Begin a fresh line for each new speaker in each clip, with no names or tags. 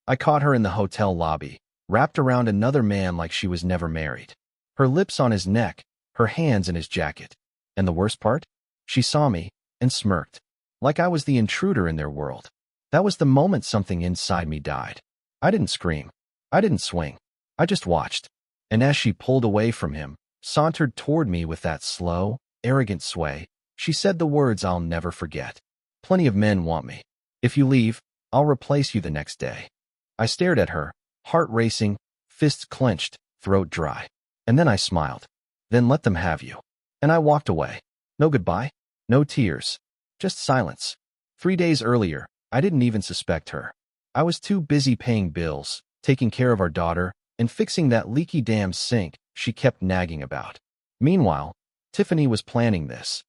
I caught her in the hotel lobby, wrapped around another man like she was never married. Her lips on his neck, her hands in his jacket. And the worst part? She saw me and smirked, like I was the intruder in their world. That was the moment something inside me died. I didn't scream. I didn't swing. I just watched. And as she pulled away from him, sauntered toward me with that slow, arrogant sway, she said the words I'll never forget. Plenty of men want me. If you leave, I'll replace you the next day. I stared at her, heart racing, fists clenched, throat dry. And then I smiled. Then let them have you. And I walked away. No goodbye, no tears, just silence. 3 days earlier, I didn't even suspect her. I was too busy paying bills, taking care of our daughter, and fixing that leaky damn sink she kept nagging about. Meanwhile, Tiffany was planning this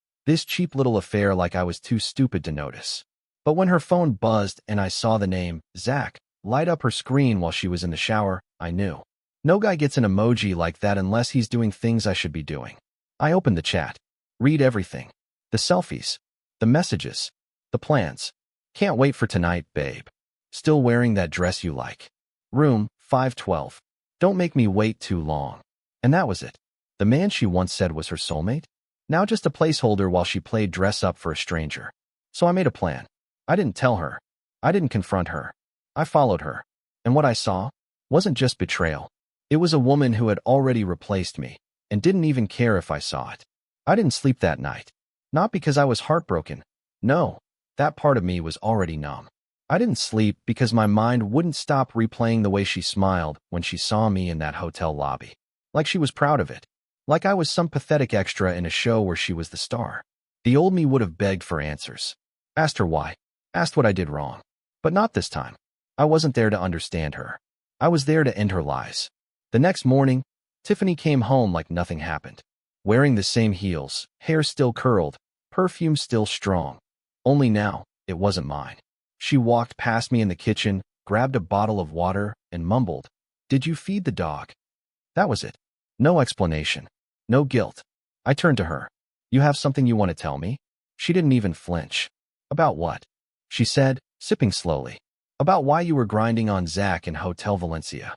cheap little affair like I was too stupid to notice. But when her phone buzzed and I saw the name, Zach, light up her screen while she was in the shower, I knew. No guy gets an emoji like that unless he's doing things I should be doing. I opened the chat. Read everything. The selfies. The messages. The plans. Can't wait for tonight, babe. Still wearing that dress you like. Room 512. Don't make me wait too long. And that was it. The man she once said was her soulmate? Now just a placeholder while she played dress up for a stranger. So I made a plan. I didn't tell her. I didn't confront her. I followed her. And what I saw wasn't just betrayal. It was a woman who had already replaced me and didn't even care if I saw it. I didn't sleep that night. Not because I was heartbroken. No, that part of me was already numb. I didn't sleep because my mind wouldn't stop replaying the way she smiled when she saw me in that hotel lobby. Like she was proud of it. Like I was some pathetic extra in a show where she was the star. The old me would have begged for answers. Asked her why. Asked what I did wrong. But not this time. I wasn't there to understand her. I was there to end her lies. The next morning, Tiffany came home like nothing happened. Wearing the same heels, hair still curled, perfume still strong. Only now, it wasn't mine. She walked past me in the kitchen, grabbed a bottle of water, and mumbled, "Did you feed the dog?" That was it. No explanation. No guilt. I turned to her. "You have something you want to tell me?" She didn't even flinch. "About what?" she said, sipping slowly. "About why you were grinding on Zach in Hotel Valencia."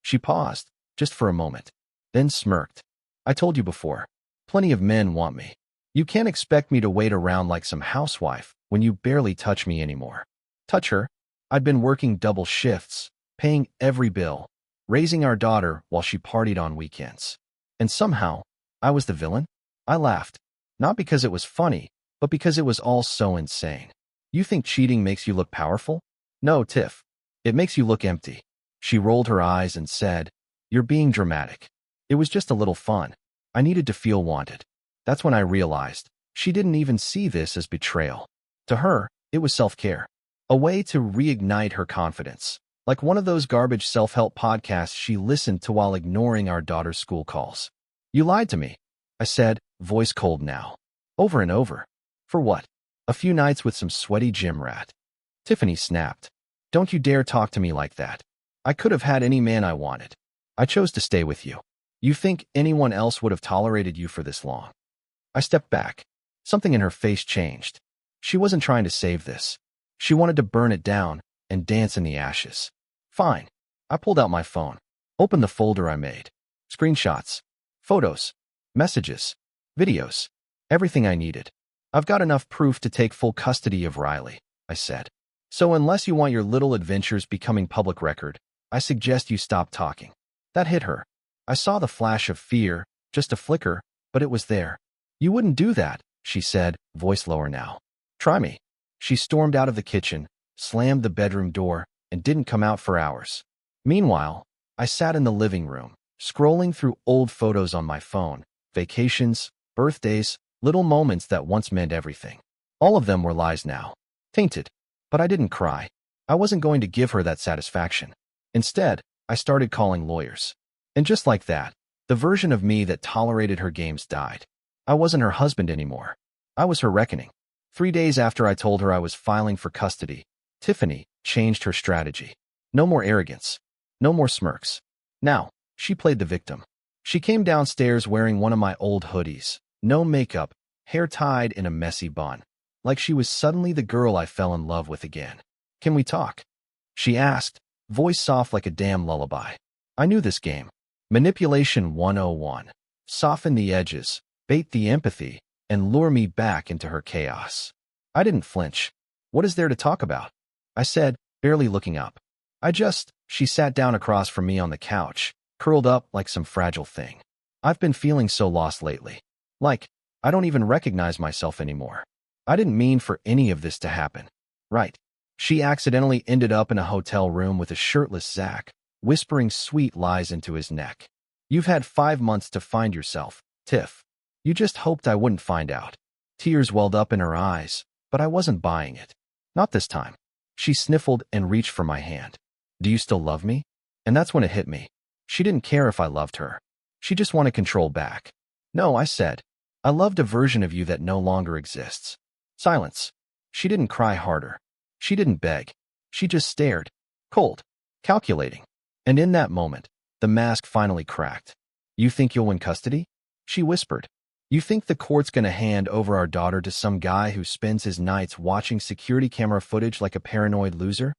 She paused, just for a moment, then smirked. "I told you before. Plenty of men want me. You can't expect me to wait around like some housewife when you barely touch me anymore." Touch her? I'd been working double shifts, paying every bill, raising our daughter while she partied on weekends. And somehow, I was the villain? I laughed. Not because it was funny, but because it was all so insane. "You think cheating makes you look powerful?" "No, Tiff. It makes you look empty." She rolled her eyes and said, "You're being dramatic. It was just a little fun. I needed to feel wanted." That's when I realized she didn't even see this as betrayal. To her, it was self-care. A way to reignite her confidence. Like one of those garbage self-help podcasts she listened to while ignoring our daughter's school calls. "You lied to me," I said, voice cold now. "Over and over. For what? A few nights with some sweaty gym rat." Tiffany snapped. "Don't you dare talk to me like that. I could have had any man I wanted. I chose to stay with you. You think anyone else would have tolerated you for this long?" I stepped back. Something in her face changed. She wasn't trying to save this. She wanted to burn it down and dance in the ashes. "Fine." I pulled out my phone, opened the folder I made. Screenshots, photos, messages, videos, everything I needed. "I've got enough proof to take full custody of Riley," I said. "So unless you want your little adventures becoming public record, I suggest you stop talking." That hit her. I saw the flash of fear, just a flicker, but it was there. "You wouldn't do that," she said, voice lower now. "Try me." She stormed out of the kitchen, slammed the bedroom door, and didn't come out for hours. Meanwhile, I sat in the living room, scrolling through old photos on my phone, vacations, birthdays, little moments that once meant everything. All of them were lies now. Tainted. But I didn't cry. I wasn't going to give her that satisfaction. Instead, I started calling lawyers. And just like that, the version of me that tolerated her games died. I wasn't her husband anymore. I was her reckoning. 3 days after I told her I was filing for custody, Tiffany changed her strategy. No more arrogance. No more smirks. Now, she played the victim. She came downstairs wearing one of my old hoodies, no makeup, hair tied in a messy bun, like she was suddenly the girl I fell in love with again. "Can we talk?" she asked, voice soft like a damn lullaby. I knew this game. Manipulation 101. Soften the edges, bait the empathy, and lure me back into her chaos. I didn't flinch. What is there to talk about? I said, barely looking up. She sat down across from me on the couch, curled up like some fragile thing. I've been feeling so lost lately. Like, I don't even recognize myself anymore. I didn't mean for any of this to happen. Right. She accidentally ended up in a hotel room with a shirtless Zach, whispering sweet lies into his neck. You've had 5 months to find yourself, Tiff. You just hoped I wouldn't find out. Tears welled up in her eyes, but I wasn't buying it. Not this time. She sniffled and reached for my hand. Do you still love me? And that's when it hit me. She didn't care if I loved her. She just wanted control back. No, I said. I loved a version of you that no longer exists. Silence. She didn't cry harder. She didn't beg. She just stared. Cold. Calculating. And in that moment, the mask finally cracked. You think you'll win custody? She whispered. You think the court's gonna hand over our daughter to some guy who spends his nights watching security camera footage like a paranoid loser?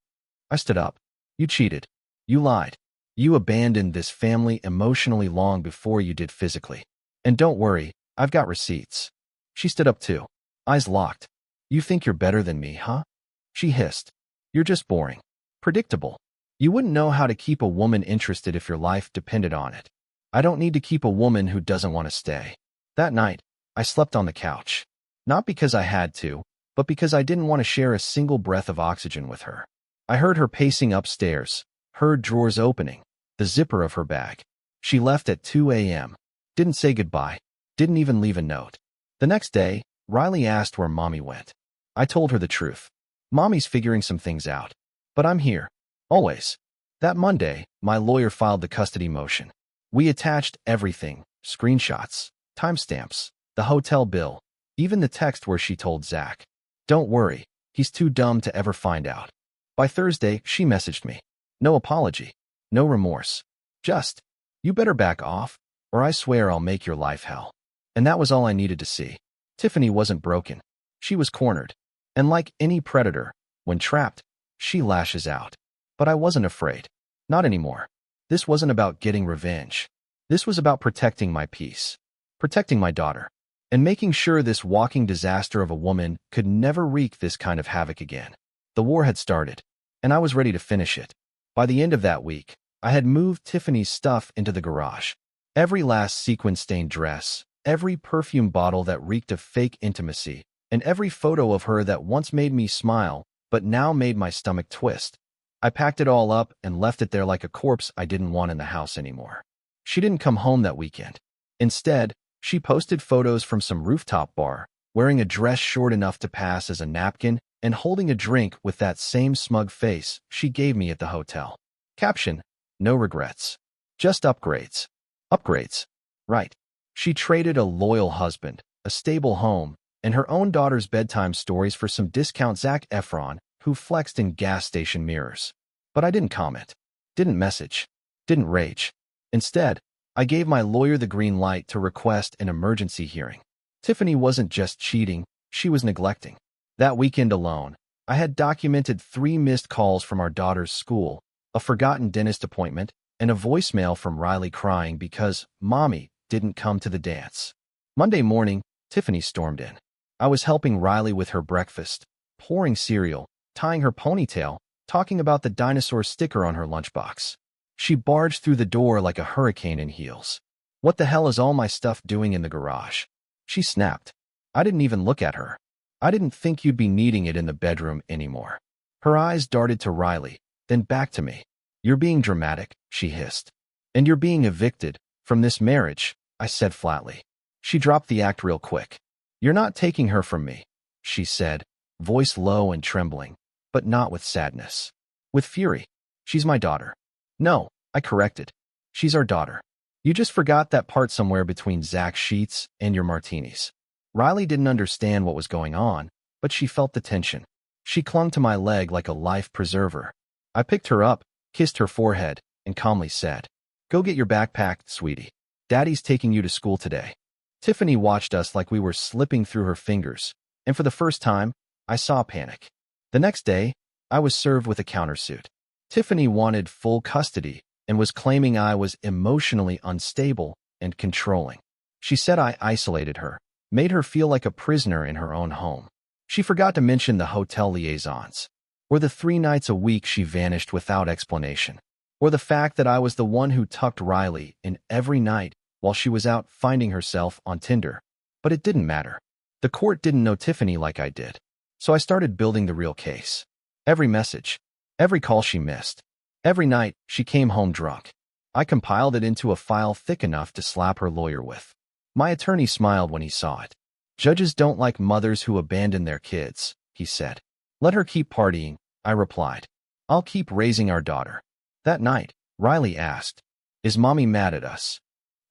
I stood up. You cheated. You lied. You abandoned this family emotionally long before you did physically. And don't worry, I've got receipts. She stood up too. Eyes locked. You think you're better than me, huh? She hissed. You're just boring. Predictable. You wouldn't know how to keep a woman interested if your life depended on it. I don't need to keep a woman who doesn't want to stay. That night, I slept on the couch. Not because I had to, but because I didn't want to share a single breath of oxygen with her. I heard her pacing upstairs, heard drawers opening, the zipper of her bag. She left at 2 a.m. Didn't say goodbye, didn't even leave a note. The next day, Riley asked where Mommy went. I told her the truth. Mommy's figuring some things out. But I'm here. Always. That Monday, my lawyer filed the custody motion. We attached everything, screenshots, timestamps, the hotel bill, even the text where she told Zach. Don't worry, he's too dumb to ever find out. By Thursday, she messaged me. No apology. No remorse. Just, you better back off, or I swear I'll make your life hell. And that was all I needed to see. Tiffany wasn't broken. She was cornered. And like any predator, when trapped, she lashes out. But I wasn't afraid. Not anymore. This wasn't about getting revenge. This was about protecting my peace. Protecting my daughter. And making sure this walking disaster of a woman could never wreak this kind of havoc again. The war had started, and I was ready to finish it. By the end of that week, I had moved Tiffany's stuff into the garage. Every last sequin-stained dress, every perfume bottle that reeked of fake intimacy, and every photo of her that once made me smile, but now made my stomach twist. I packed it all up and left it there like a corpse I didn't want in the house anymore. She didn't come home that weekend. Instead, she posted photos from some rooftop bar, wearing a dress short enough to pass as a napkin and holding a drink with that same smug face she gave me at the hotel. Caption, no regrets. Just upgrades. Upgrades. Right. She traded a loyal husband, a stable home, and her own daughter's bedtime stories for some discount Zac Efron who flexed in gas station mirrors. But I didn't comment. Didn't message. Didn't rage. Instead, I gave my lawyer the green light to request an emergency hearing. Tiffany wasn't just cheating, she was neglecting. That weekend alone, I had documented 3 missed calls from our daughter's school, a forgotten dentist appointment, and a voicemail from Riley crying because Mommy didn't come to the dance. Monday morning, Tiffany stormed in. I was helping Riley with her breakfast, pouring cereal, tying her ponytail, talking about the dinosaur sticker on her lunchbox. She barged through the door like a hurricane in heels. What the hell is all my stuff doing in the garage? She snapped. I didn't even look at her. I didn't think you'd be needing it in the bedroom anymore. Her eyes darted to Riley, then back to me. You're being dramatic, she hissed. And you're being evicted from this marriage, I said flatly. She dropped the act real quick. You're not taking her from me, she said, voice low and trembling, but not with sadness. With fury. She's my daughter. No, I corrected. She's our daughter. You just forgot that part somewhere between Zach's sheets and your martinis. Riley didn't understand what was going on, but she felt the tension. She clung to my leg like a life preserver. I picked her up, kissed her forehead, and calmly said, Go get your bag packed, sweetie. Daddy's taking you to school today. Tiffany watched us like we were slipping through her fingers, and for the first time, I saw panic. The next day, I was served with a countersuit. Tiffany wanted full custody and was claiming I was emotionally unstable and controlling. She said I isolated her, made her feel like a prisoner in her own home. She forgot to mention the hotel liaisons, or the 3 nights a week she vanished without explanation, or the fact that I was the one who tucked Riley in every night while she was out finding herself on Tinder. But it didn't matter. The court didn't know Tiffany like I did, so I started building the real case. Every message, every call she missed, every night she came home drunk, I compiled it into a file thick enough to slap her lawyer with. My attorney smiled when he saw it. "Judges don't like mothers who abandon their kids," he said. "Let her keep partying," I replied. "I'll keep raising our daughter." That night, Riley asked, "Is Mommy mad at us?"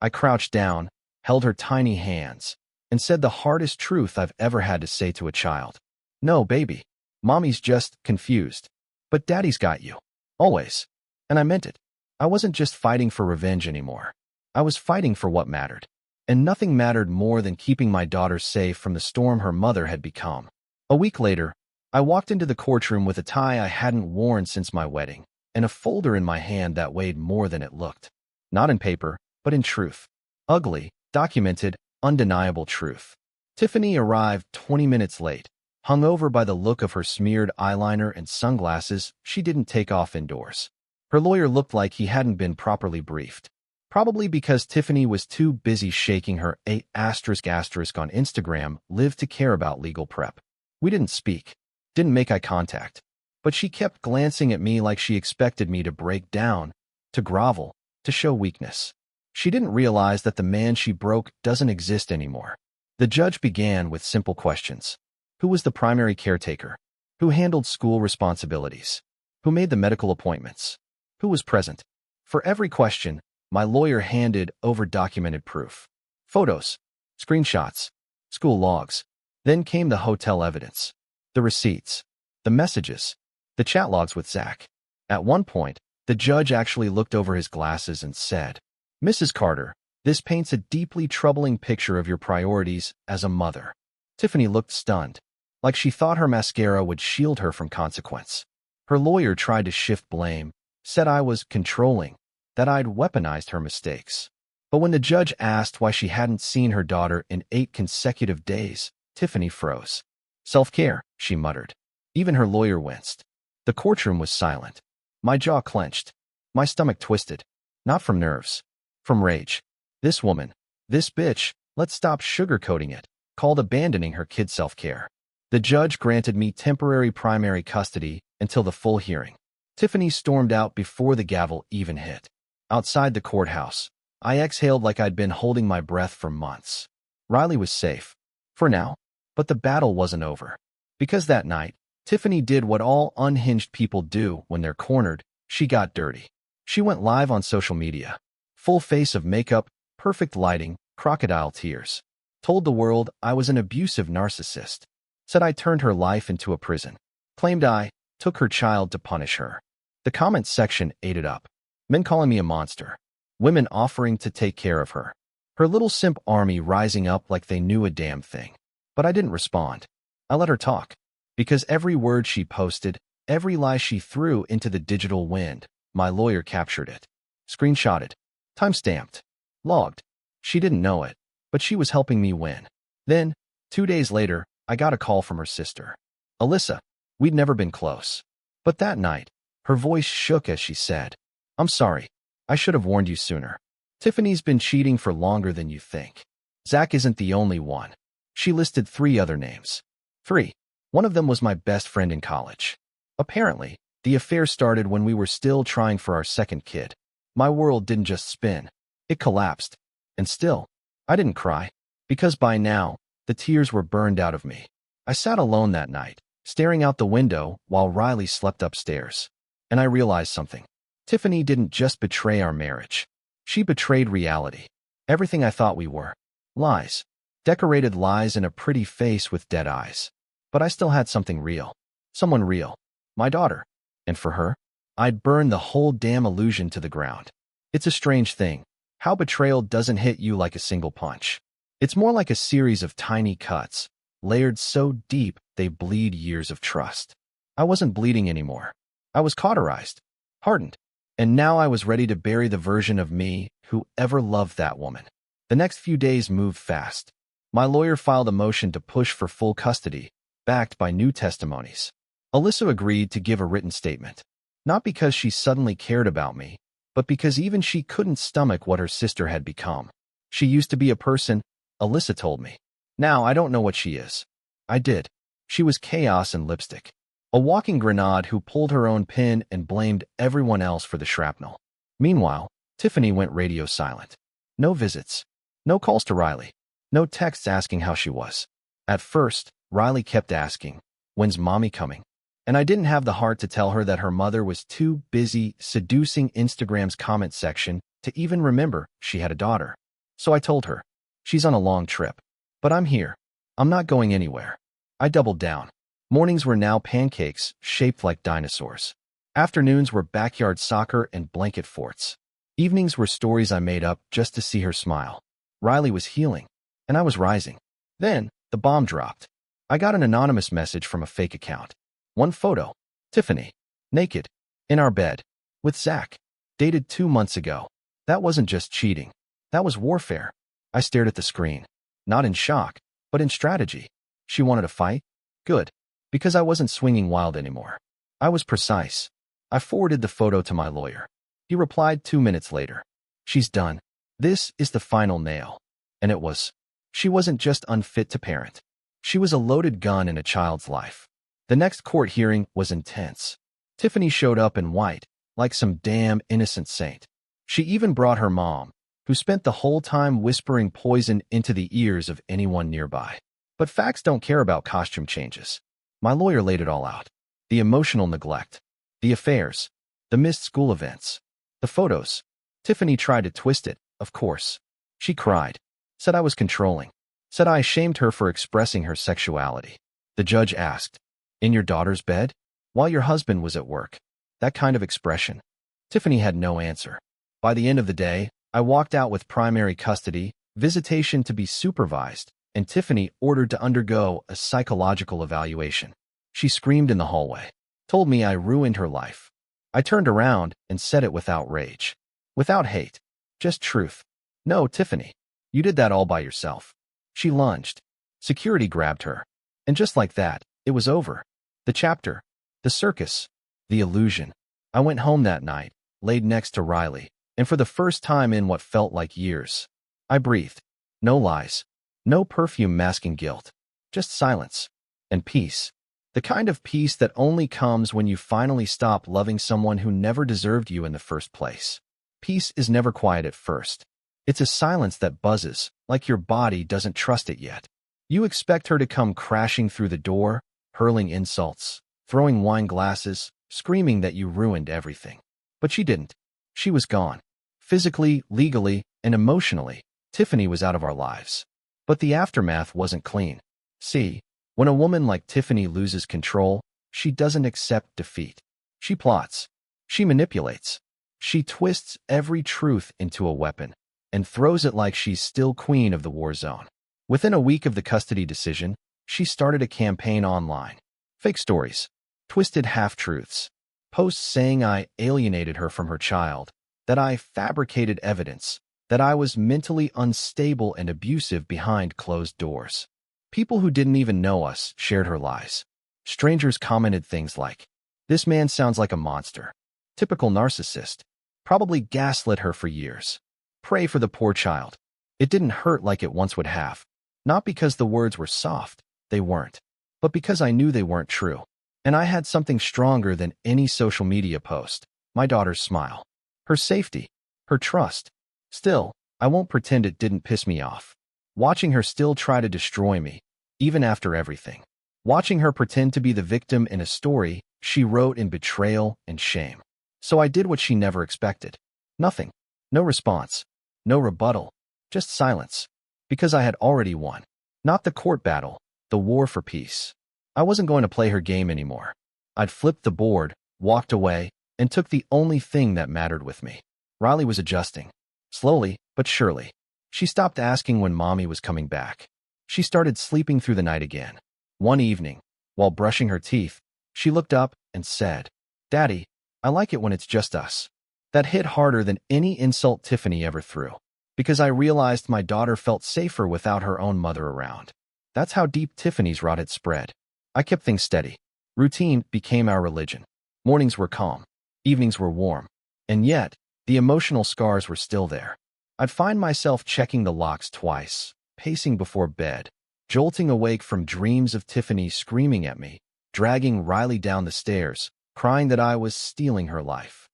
I crouched down, held her tiny hands, and said the hardest truth I've ever had to say to a child. "No, baby. Mommy's just confused. But Daddy's got you. Always." And I meant it. I wasn't just fighting for revenge anymore. I was fighting for what mattered. And nothing mattered more than keeping my daughter safe from the storm her mother had become. A week later, I walked into the courtroom with a tie I hadn't worn since my wedding, and a folder in my hand that weighed more than it looked. Not in paper, but in truth. Ugly, documented, undeniable truth. Tiffany arrived 20 minutes late, hungover by the look of her smeared eyeliner and sunglasses she didn't take off indoors. Her lawyer looked like he hadn't been properly briefed. Probably because Tiffany was too busy shaking her *** on Instagram live to care about legal prep. We didn't speak, didn't make eye contact, but she kept glancing at me like she expected me to break down, to grovel, to show weakness. She didn't realize that the man she broke doesn't exist anymore. The judge began with simple questions. Who was the primary caretaker? Who handled school responsibilities? Who made the medical appointments? Who was present? For every question, my lawyer handed over documented proof. Photos, screenshots, school logs. Then came the hotel evidence, the receipts, the messages, the chat logs with Zach. At one point, the judge actually looked over his glasses and said, "Mrs. Carter, this paints a deeply troubling picture of your priorities as a mother." Tiffany looked stunned, like she thought her mascara would shield her from consequence. Her lawyer tried to shift blame, said I was controlling, that I'd weaponized her mistakes. But when the judge asked why she hadn't seen her daughter in 8 consecutive days, Tiffany froze. "Self-care," she muttered. Even her lawyer winced. The courtroom was silent. My jaw clenched. My stomach twisted. Not from nerves. From rage. This woman, this bitch, let's stop sugarcoating it, called abandoning her kid's self-care. The judge granted me temporary primary custody until the full hearing. Tiffany stormed out before the gavel even hit. Outside the courthouse, I exhaled like I'd been holding my breath for months. Riley was safe. For now. But the battle wasn't over. Because that night, Tiffany did what all unhinged people do when they're cornered. She got dirty. She went live on social media. Full face of makeup, perfect lighting, crocodile tears. Told the world I was an abusive narcissist. Said I turned her life into a prison. Claimed I took her child to punish her. The comments section ate it up. Men calling me a monster. Women offering to take care of her. Her little simp army rising up like they knew a damn thing. But I didn't respond. I let her talk. Because every word she posted, every lie she threw into the digital wind, my lawyer captured it. Screenshotted. Timestamped. Logged. She didn't know it, but she was helping me win. Then, 2 days later, I got a call from her sister. Alyssa. We'd never been close. But that night, her voice shook as she said, "I'm sorry. I should have warned you sooner. Tiffany's been cheating for longer than you think. Zach isn't the only one." She listed 3 other names. 3. One of them was my best friend in college. Apparently, the affair started when we were still trying for our second kid. My world didn't just spin. It collapsed. And still, I didn't cry. Because by now, the tears were burned out of me. I sat alone that night, staring out the window while Riley slept upstairs. And I realized something. Tiffany didn't just betray our marriage. She betrayed reality. Everything I thought we were. Lies. Decorated lies in a pretty face with dead eyes. But I still had something real. Someone real. My daughter. And for her, I'd burn the whole damn illusion to the ground. It's a strange thing, how betrayal doesn't hit you like a single punch. It's more like a series of tiny cuts, layered so deep they bleed years of trust. I wasn't bleeding anymore. I was cauterized. hardened. And now I was ready to bury the version of me who ever loved that woman. The next few days moved fast. My lawyer filed a motion to push for full custody, backed by new testimonies. Alyssa agreed to give a written statement, not because she suddenly cared about me, but because even she couldn't stomach what her sister had become. She used to be a person, Alyssa told me. Now I don't know what she is. I did. She was chaos and lipstick. A walking grenade who pulled her own pin and blamed everyone else for the shrapnel. Meanwhile, Tiffany went radio silent. No visits. No calls to Riley. No texts asking how she was. At first, Riley kept asking, "When's mommy coming?" And I didn't have the heart to tell her that her mother was too busy seducing Instagram's comment section to even remember she had a daughter. So I told her, "She's on a long trip. But I'm here. I'm not going anywhere." I doubled down. Mornings were now pancakes shaped like dinosaurs. Afternoons were backyard soccer and blanket forts. Evenings were stories I made up just to see her smile. Riley was healing, and I was rising. Then, the bomb dropped. I got an anonymous message from a fake account. One photo. Tiffany. Naked. In our bed. With Zach. Dated 2 months ago. That wasn't just cheating. That was warfare. I stared at the screen. Not in shock, but in strategy. She wanted a fight? Good. Because I wasn't swinging wild anymore. I was precise. I forwarded the photo to my lawyer. He replied 2 minutes later. "She's done. This is the final nail." And it was. She wasn't just unfit to parent. She was a loaded gun in a child's life. The next court hearing was intense. Tiffany showed up in white, like some damn innocent saint. She even brought her mom, who spent the whole time whispering poison into the ears of anyone nearby. But facts don't care about costume changes. My lawyer laid it all out. The emotional neglect. The affairs. The missed school events. The photos. Tiffany tried to twist it, of course. She cried. Said I was controlling. Said I shamed her for expressing her sexuality. The judge asked, "In your daughter's bed? While your husband was at work?" That kind of expression. Tiffany had no answer. By the end of the day, I walked out with primary custody, visitation to be supervised, and Tiffany ordered to undergo a psychological evaluation. She screamed in the hallway, told me I ruined her life. I turned around and said it without rage, without hate, just truth. "No, Tiffany, you did that all by yourself." She lunged. Security grabbed her. And just like that, it was over. The chapter, the circus, the illusion. I went home that night, laid next to Riley, and for the first time in what felt like years, I breathed. No lies. No perfume masking guilt. Just silence. And peace. The kind of peace that only comes when you finally stop loving someone who never deserved you in the first place. Peace is never quiet at first. It's a silence that buzzes, like your body doesn't trust it yet. You expect her to come crashing through the door, hurling insults, throwing wine glasses, screaming that you ruined everything. But she didn't. She was gone. Physically, legally, and emotionally, Tiffany was out of our lives. But the aftermath wasn't clean. See, when a woman like Tiffany loses control, she doesn't accept defeat. She plots. She manipulates. She twists every truth into a weapon and throws it like she's still queen of the war zone. Within a week of the custody decision, she started a campaign online. Fake stories. Twisted half-truths. Posts saying I alienated her from her child, that I fabricated evidence, that I was mentally unstable and abusive behind closed doors. People who didn't even know us shared her lies. Strangers commented things like, "This man sounds like a monster. Typical narcissist. Probably gaslit her for years. Pray for the poor child." It didn't hurt like it once would have. Not because the words were soft, they weren't, but because I knew they weren't true. And I had something stronger than any social media post. My daughter's smile. Her safety. Her trust. Still, I won't pretend it didn't piss me off. Watching her still try to destroy me, even after everything. Watching her pretend to be the victim in a story she wrote in betrayal and shame. So I did what she never expected. Nothing. No response. No rebuttal. Just silence. Because I had already won. Not the court battle, the war for peace. I wasn't going to play her game anymore. I'd flipped the board, walked away, and took the only thing that mattered with me. Riley was adjusting. Slowly, but surely. She stopped asking when mommy was coming back. She started sleeping through the night again. One evening, while brushing her teeth, she looked up and said, "Daddy, I like it when it's just us. That hit harder than any insult Tiffany ever threw, because I realized my daughter felt safer without her own mother around. That's how deep Tiffany's rot had spread. I kept things steady. Routine became our religion. Mornings were calm. Evenings were warm. And yet, the emotional scars were still there. I'd find myself checking the locks twice, pacing before bed, jolting awake from dreams of Tiffany screaming at me, dragging Riley down the stairs, crying that I was stealing her life.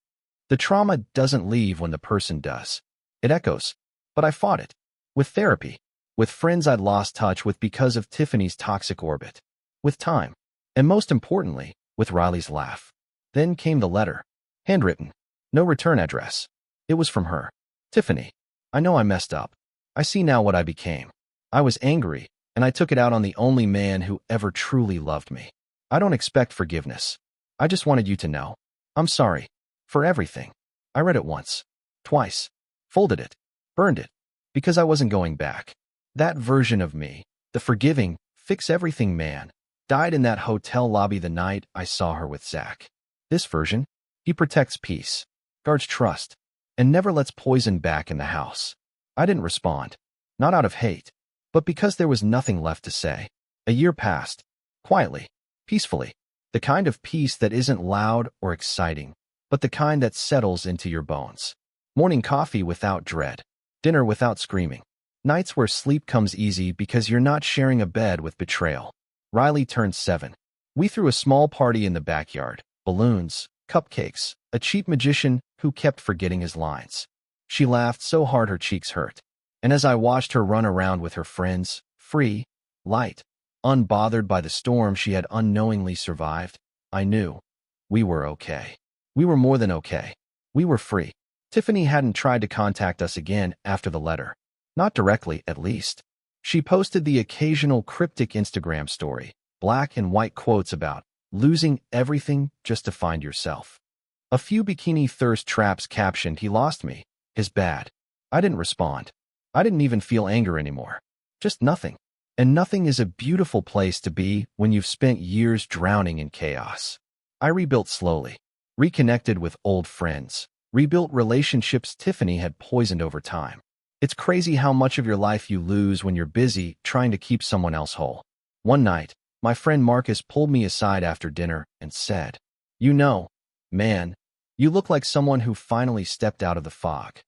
The trauma doesn't leave when the person does. It echoes. But I fought it. With therapy. With friends I'd lost touch with because of Tiffany's toxic orbit. With time. And most importantly, with Riley's laugh. Then came the letter. Handwritten. No return address. It was from her. Tiffany. I know I messed up. I see now what I became. I was angry, and I took it out on the only man who ever truly loved me. I don't expect forgiveness. I just wanted you to know. I'm sorry. For everything. I read it once. Twice. Folded it. Burned it. Because I wasn't going back. That version of me, the forgiving, fix-everything man, died in that hotel lobby the night I saw her with Zach. This version, he protects peace, guards trust, and never lets poison back in the house. I didn't respond. Not out of hate, but because there was nothing left to say. A year passed. Quietly. Peacefully. The kind of peace that isn't loud or exciting, but the kind that settles into your bones. Morning coffee without dread. Dinner without screaming. Nights where sleep comes easy because you're not sharing a bed with betrayal. Riley turned 7. We threw a small party in the backyard. Balloons, cupcakes, a cheap magician who kept forgetting his lines. She laughed so hard her cheeks hurt. And as I watched her run around with her friends, free, light, unbothered by the storm she had unknowingly survived, I knew we were okay. We were more than okay. We were free. Tiffany hadn't tried to contact us again after the letter. Not directly, at least. She posted the occasional cryptic Instagram story, black and white quotes about losing everything just to find yourself. A few bikini thirst traps captioned, "He lost me. His bad." I didn't respond. I didn't even feel anger anymore. Just nothing. And nothing is a beautiful place to be when you've spent years drowning in chaos. I rebuilt slowly. Reconnected with old friends. Rebuilt relationships Tiffany had poisoned over time. It's crazy how much of your life you lose when you're busy trying to keep someone else whole. One night, my friend Marcus pulled me aside after dinner and said, "You know, man, you look like someone who finally stepped out of the fog."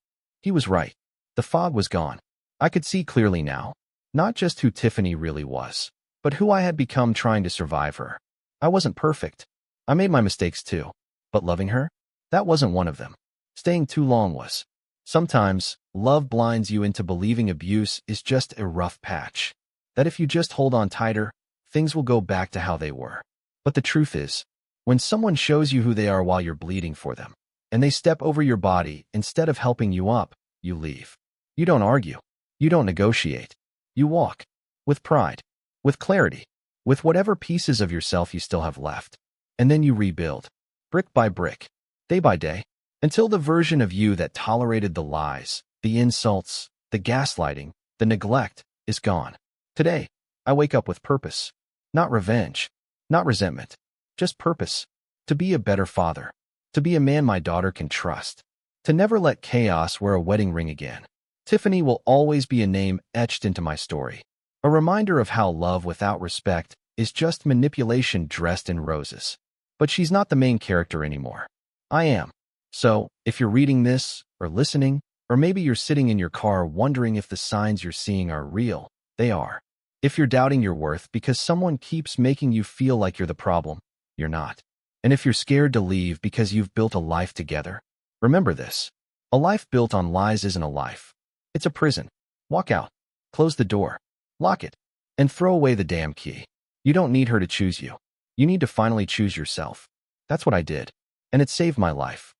He was right. The fog was gone. I could see clearly now, not just who Tiffany really was, but who I had become trying to survive her. I wasn't perfect. I made my mistakes too. But loving her? That wasn't one of them. Staying too long was. Sometimes, love blinds you into believing abuse is just a rough patch. That if you just hold on tighter, things will go back to how they were. But the truth is, when someone shows you who they are while you're bleeding for them, and they step over your body instead of helping you up, you leave. You don't argue. You don't negotiate. You walk. With pride. With clarity. With whatever pieces of yourself you still have left. And then you rebuild. Brick by brick. Day by day. Until the version of you that tolerated the lies, the insults, the gaslighting, the neglect is gone. Today, I wake up with purpose. Not revenge. Not resentment. Just purpose. To be a better father. To be a man my daughter can trust. To never let chaos wear a wedding ring again. Tiffany will always be a name etched into my story. A reminder of how love without respect is just manipulation dressed in roses. But she's not the main character anymore. I am. So, if you're reading this, or listening, or maybe you're sitting in your car wondering if the signs you're seeing are real, they are. If you're doubting your worth because someone keeps making you feel like you're the problem, you're not. And if you're scared to leave because you've built a life together, remember this. A life built on lies isn't a life. It's a prison. Walk out. Close the door. Lock it. And throw away the damn key. You don't need her to choose you. You need to finally choose yourself. That's what I did. And it saved my life.